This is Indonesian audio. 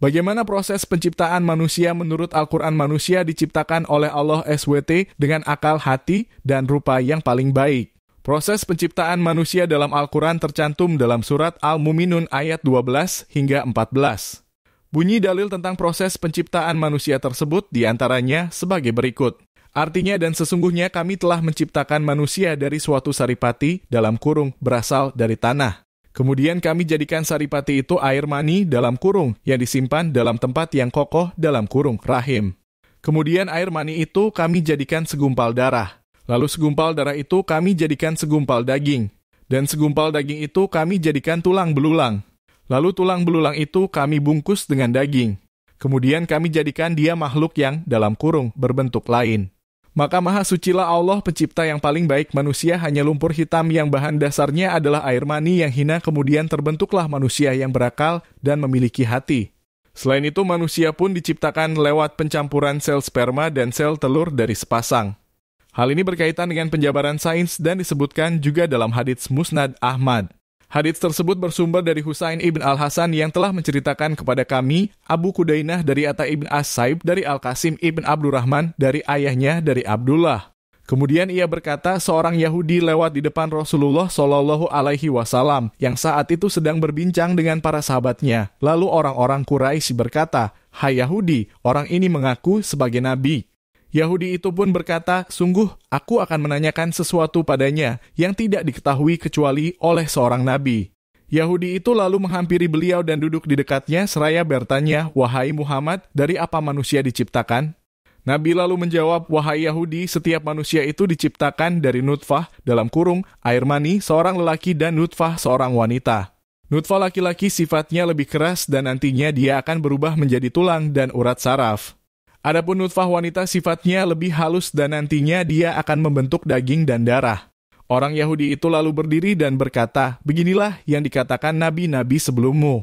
Bagaimana proses penciptaan manusia menurut Al-Quran? Manusia diciptakan oleh Allah SWT dengan akal, hati, dan rupa yang paling baik. Proses penciptaan manusia dalam Al-Quran tercantum dalam surat Al-Muminun ayat 12 hingga 14. Bunyi dalil tentang proses penciptaan manusia tersebut diantaranya sebagai berikut. Artinya dan sesungguhnya kami telah menciptakan manusia dari suatu saripati dalam kurung berasal dari tanah. Kemudian kami jadikan saripati itu air mani dalam kurung yang disimpan dalam tempat yang kokoh dalam kurung rahim. Kemudian air mani itu kami jadikan segumpal darah. Lalu segumpal darah itu kami jadikan segumpal daging. Dan segumpal daging itu kami jadikan tulang belulang. Lalu tulang belulang itu kami bungkus dengan daging. Kemudian kami jadikan dia makhluk yang dalam kurung berbentuk lain. Maka maha sucilah Allah pencipta yang paling baik. Manusia hanya lumpur hitam yang bahan dasarnya adalah air mani yang hina, kemudian terbentuklah manusia yang berakal dan memiliki hati. Selain itu manusia pun diciptakan lewat pencampuran sel sperma dan sel telur dari sepasang. Hal ini berkaitan dengan penjabaran sains dan disebutkan juga dalam hadits Musnad Ahmad. Hadits tersebut bersumber dari Husain ibn Al-Hasan yang telah menceritakan kepada kami, Abu Kudainah dari Atta ibn As-Saib dari Al-Qasim ibn Abdurrahman dari ayahnya dari Abdullah. Kemudian ia berkata, seorang Yahudi lewat di depan Rasulullah Shallallahu Alaihi Wasallam yang saat itu sedang berbincang dengan para sahabatnya. Lalu orang-orang Quraisy berkata, "Hai Yahudi, orang ini mengaku sebagai nabi." Yahudi itu pun berkata, "Sungguh, aku akan menanyakan sesuatu padanya yang tidak diketahui kecuali oleh seorang nabi." Yahudi itu lalu menghampiri beliau dan duduk di dekatnya seraya bertanya, "Wahai Muhammad, dari apa manusia diciptakan?" Nabi lalu menjawab, "Wahai Yahudi, setiap manusia itu diciptakan dari nutfah, dalam kurung, air mani, seorang lelaki dan nutfah, seorang wanita. Nutfah laki-laki sifatnya lebih keras dan nantinya dia akan berubah menjadi tulang dan urat saraf. Adapun nutfah wanita sifatnya lebih halus dan nantinya dia akan membentuk daging dan darah." Orang Yahudi itu lalu berdiri dan berkata, "Beginilah yang dikatakan nabi-nabi sebelummu.